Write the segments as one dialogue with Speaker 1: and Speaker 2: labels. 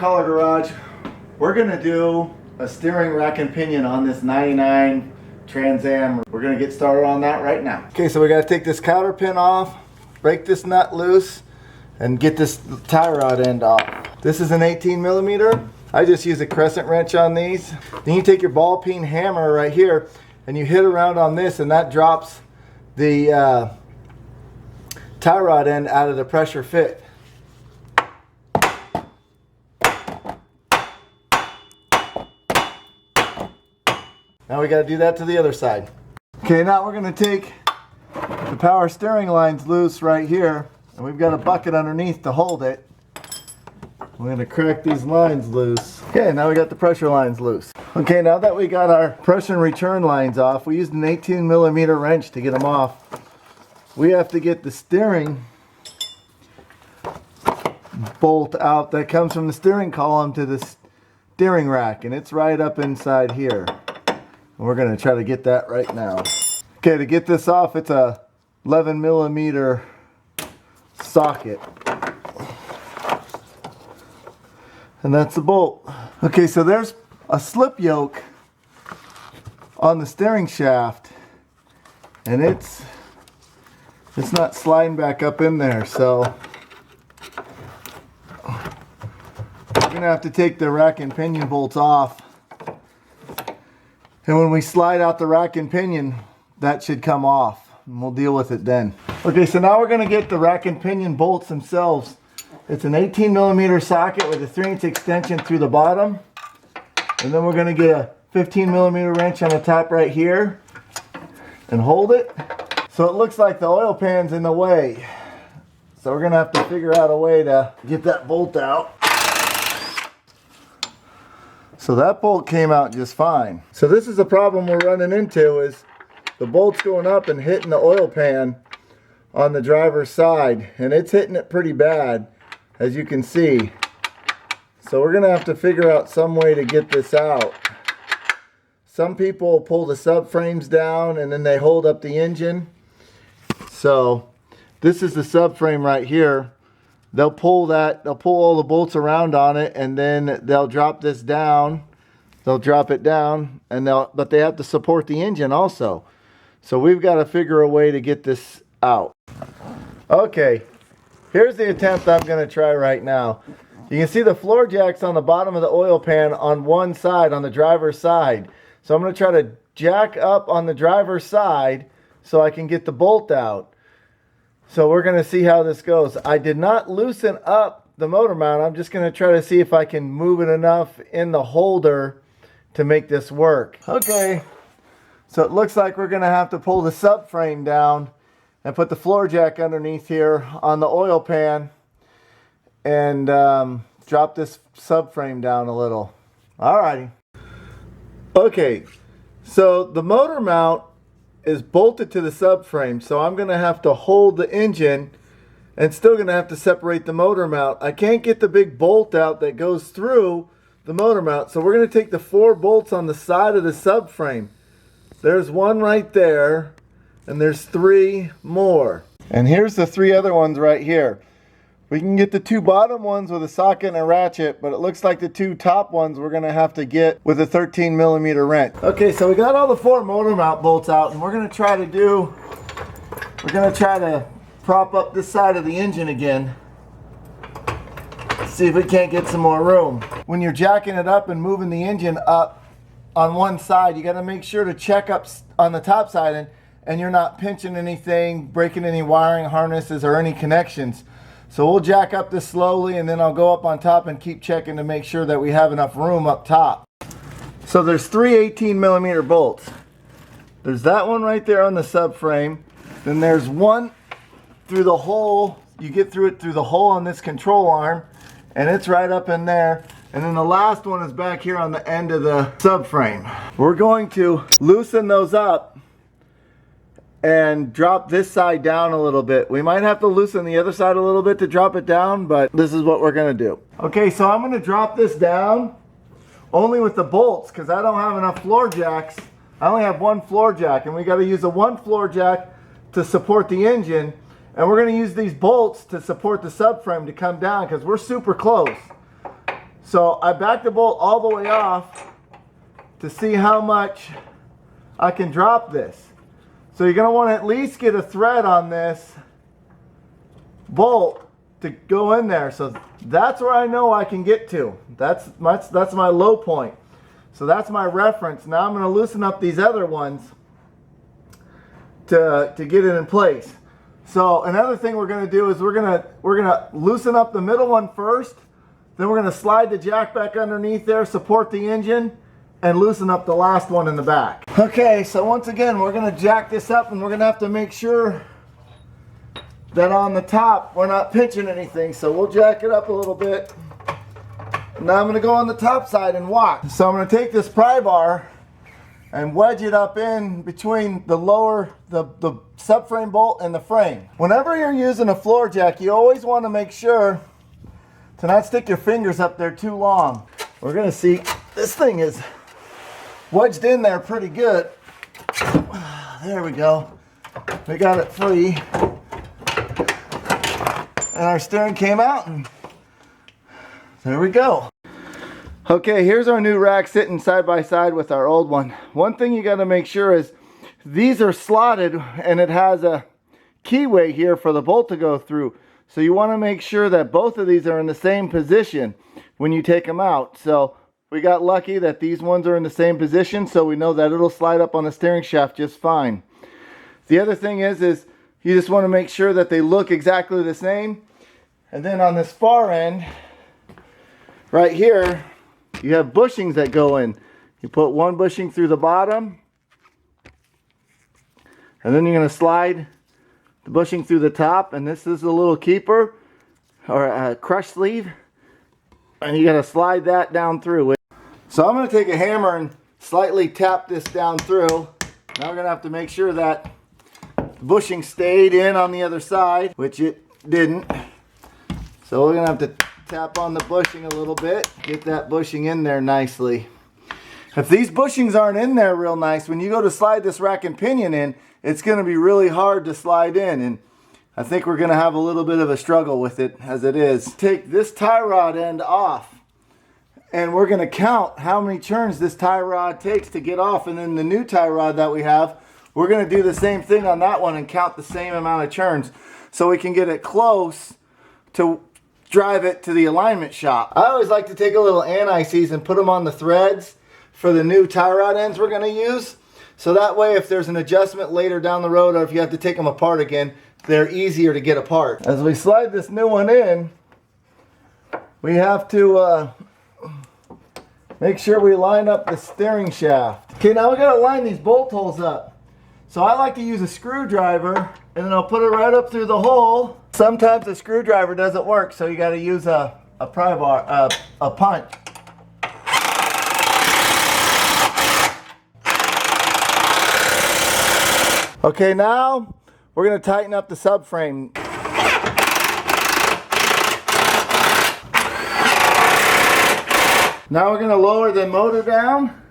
Speaker 1: color garage. We're gonna do a steering rack and pinion on this 99 Trans Am. We're gonna get started on that right now. Okay, so we gotta take this counter pin off, break this nut loose, and get this tie rod end off. This is an 18 millimeter. I just use a crescent wrench on these. Then you take your ball peen hammer right here and you hit around on this, and that drops the tie rod end out of the pressure fit. Now we got to do that to the other side. Okay, now we're going to take the power steering lines loose right here, and we've got a bucket underneath to hold it. We're going to crack these lines loose. Okay, now we got the pressure lines loose. Okay, now that we got our pressure and return lines off, we used an 18 millimeter wrench to get them off. We have to get the steering bolt out that comes from the steering column to the steering rack, and it's right up inside here. And we're going to try to get that right now. Okay, to get this off, it's a 11 millimeter socket. And that's the bolt. Okay, so there's a slip yoke on the steering shaft, and it's not sliding back up in there, so we're gonna have to take the rack and pinion bolts off. And when we slide out the rack and pinion, that should come off, and we'll deal with it then. Okay, so now we're gonna get the rack and pinion bolts themselves. It's an 18 millimeter socket with a 3/8 extension through the bottom. And then we're gonna get a 15 millimeter wrench on the top right here and hold it. So it looks like the oil pan's in the way. So we're gonna have to figure out a way to get that bolt out. So that bolt came out just fine. So this is the problem we're running into, is the bolt's going up and hitting the oil pan on the driver's side, and it's hitting it pretty bad, as you can see. So we're gonna have to figure out some way to get this out. Some people pull the subframes down and then they hold up the engine. So this is the subframe right here. They'll pull all the bolts around on it, and then they'll drop this down. They'll drop it down, and but they have to support the engine also. So we've got to figure a way to get this out. Okay, here's the attempt I'm going to try right now. You can see the floor jacks on the bottom of the oil pan on one side, on the driver's side. So I'm going to try to jack up on the driver's side so I can get the bolt out. So we're going to see how this goes. I did not loosen up the motor mount. I'm just going to try to see if I can move it enough in the holder to make this work. Okay, so it looks like we're going to have to pull the subframe down and put the floor jack underneath here on the oil pan and drop this subframe down a little. Alrighty. Okay, so the motor mount is bolted to the subframe, so I'm going to have to hold the engine and still going to have to separate the motor mount. I can't get the big bolt out that goes through the motor mount, so we're going to take the 4 bolts on the side of the subframe. There's one right there, and there's 3 more. And here's the 3 other ones right here. We can get the 2 bottom ones with a socket and a ratchet, but it looks like the 2 top ones we're going to have to get with a 13 millimeter wrench. Okay, so we got all the 4 motor mount bolts out, and we're going to try to prop up this side of the engine again. See if we can't get some more room. When you're jacking it up and moving the engine up on one side, you got to make sure to check up on the top side, and you're not pinching anything, breaking any wiring harnesses or any connections. So we'll jack up this slowly, and then I'll go up on top and keep checking to make sure that we have enough room up top. So there's 3 18 millimeter bolts. There's that one right there on the subframe. Then there's one through the hole. You get through it through the hole on this control arm, and it's right up in there. And then the last one is back here on the end of the subframe. We're going to loosen those up and drop this side down a little bit. We might have to loosen the other side a little bit to drop it down, but this is what we're gonna do. Okay, so I'm gonna drop this down only with the bolts because I don't have enough floor jacks. I only have 1 floor jack, and we gotta use the 1 floor jack to support the engine, and we're gonna use these bolts to support the subframe to come down because we're super close. So I backed the bolt all the way off to see how much I can drop this. So you're going to want to at least get a thread on this bolt to go in there. So that's where I know I can get to. That's my low point. So that's my reference. Now I'm going to loosen up these other ones to get it in place. So another thing we're going to do is we're going to loosen up the middle one first. Then we're going to slide the jack back underneath there, support the engine, and loosen up the last one in the back. Okay, so once again, we're going to jack this up, and we're going to have to make sure that on the top we're not pinching anything. So we'll jack it up a little bit. Now I'm going to go on the top side and walk. So I'm going to take this pry bar and wedge it up in between the subframe bolt and the frame. Whenever you're using a floor jack, you always want to make sure to not stick your fingers up there too long. We're going to see this thing is wedged in there pretty good. There we go. We got it free. And our steering came out, and there we go. Okay, here's our new rack sitting side by side with our old one. One thing you got to make sure is these are slotted, and it has a keyway here for the bolt to go through. So you want to make sure that both of these are in the same position when you take them out. So we got lucky that these ones are in the same position, so we know that it'll slide up on the steering shaft just fine. The other thing is you just want to make sure that they look exactly the same. And then on this far end, right here, you have bushings that go in. You put one bushing through the bottom, and then you're going to slide the bushing through the top, and this is a little keeper or a crush sleeve, and you got to slide that down through it. So I'm going to take a hammer and slightly tap this down through. Now we're going to have to make sure that the bushing stayed in on the other side, which it didn't. So we're going to have to tap on the bushing a little bit, get that bushing in there nicely. If these bushings aren't in there real nice, when you go to slide this rack and pinion in, it's going to be really hard to slide in, and I think we're going to have a little bit of a struggle with it as it is. Take this tie rod end off, and we're going to count how many turns this tie rod takes to get off, and then the new tie rod that we have, we're going to do the same thing on that one and count the same amount of turns so we can get it close to drive it to the alignment shop. I always like to take a little anti-seize and put them on the threads for the new tie rod ends we're going to use. So that way if there's an adjustment later down the road or if you have to take them apart again, they're easier to get apart. As we slide this new one in, we have to make sure we line up the steering shaft. Okay, now we got to line these bolt holes up. So I like to use a screwdriver, and then I'll put it right up through the hole. Sometimes a screwdriver doesn't work, so you got to use a pry bar, a punch. Okay, now we're going to tighten up the subframe. Now we're going to lower the motor down.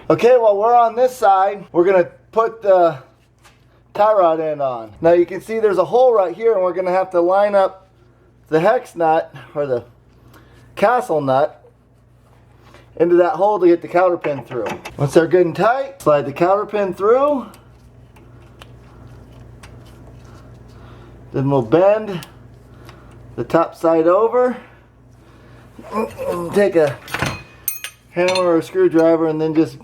Speaker 1: Okay, well, we're on this side. We're going to put the tie rod end on. Now you can see there's a hole right here, and we're going to have to line up the hex nut or the castle nut into that hole to get the counter pin through. Once they're good and tight, slide the counter pin through. Then we'll bend the top side over. Take a hammer or a screwdriver and then just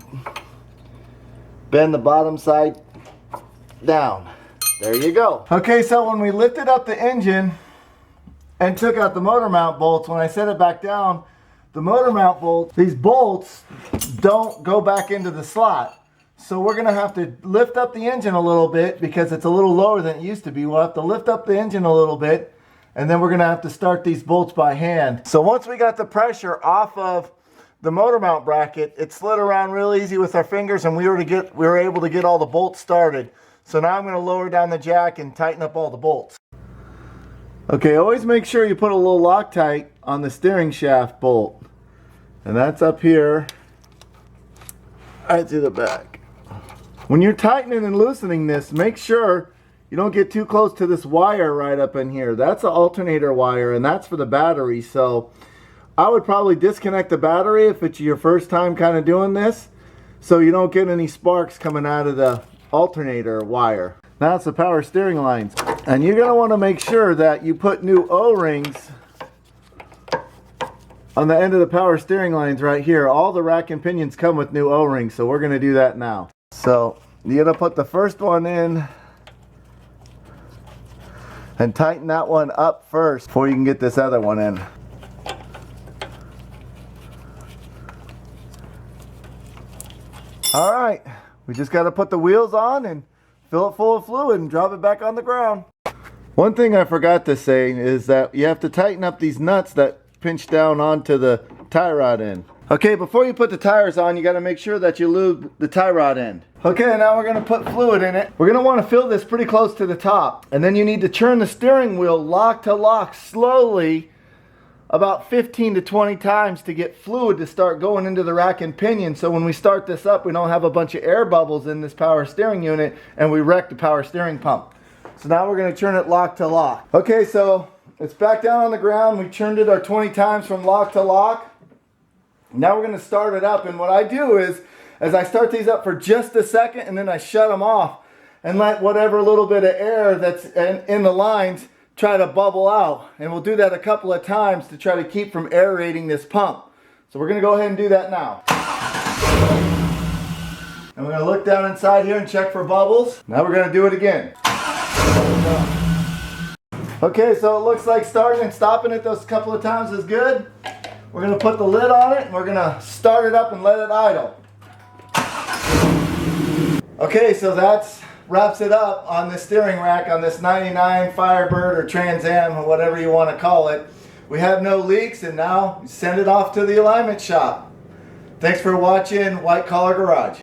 Speaker 1: bend the bottom side down. There you go. Okay, so when we lifted up the engine and took out the motor mount bolts, when I set it back down, the motor mount bolts, these bolts don't go back into the slot. So we're going to have to lift up the engine a little bit because it's a little lower than it used to be. We'll have to lift up the engine a little bit, and then we're going to have to start these bolts by hand. So once we got the pressure off of the motor mount bracket, it slid around real easy with our fingers, and we were able to get all the bolts started. So now I'm going to lower down the jack and tighten up all the bolts. Okay, always make sure you put a little Loctite on the steering shaft bolt. And that's up here, right to the back. When you're tightening and loosening this, make sure you don't get too close to this wire right up in here. That's the alternator wire, and that's for the battery. So I would probably disconnect the battery if it's your first time kind of doing this, so you don't get any sparks coming out of the alternator wire. Now it's the power steering lines, and you're going to want to make sure that you put new O-rings on the end of the power steering lines right here. All the rack and pinions come with new O-rings, so we're going to do that now. So you're going to put the first one in and tighten that one up first before you can get this other one in. Alright, we just got to put the wheels on and fill it full of fluid and drop it back on the ground. One thing I forgot to say is that you have to tighten up these nuts that pinch down onto the tie rod end. Okay, before you put the tires on, you got to make sure that you lube the tie rod end. Okay, now we're going to put fluid in it. We're going to want to fill this pretty close to the top. And then you need to turn the steering wheel lock to lock slowly about 15 to 20 times to get fluid to start going into the rack and pinion, so when we start this up we don't have a bunch of air bubbles in this power steering unit and we wreck the power steering pump. So now we're going to turn it lock to lock. Okay, so it's back down on the ground. We turned it our 20 times from lock to lock. Now we're going to start it up, and what I do is I start these up for just a second and then I shut them off and let whatever little bit of air that's in the lines try to bubble out, and we'll do that a couple of times to try to keep from aerating this pump. So we're going to go ahead and do that now. And we're going to look down inside here and check for bubbles. Now we're going to do it again. Okay, so it looks like starting and stopping it those couple of times is good. We're going to put the lid on it and we're going to start it up and let it idle. Okay, so that's wraps it up on the steering rack on this 99 Firebird or Trans Am or whatever you want to call it. We have no leaks, and now send it off to the alignment shop. Thanks for watching White Collar Garage.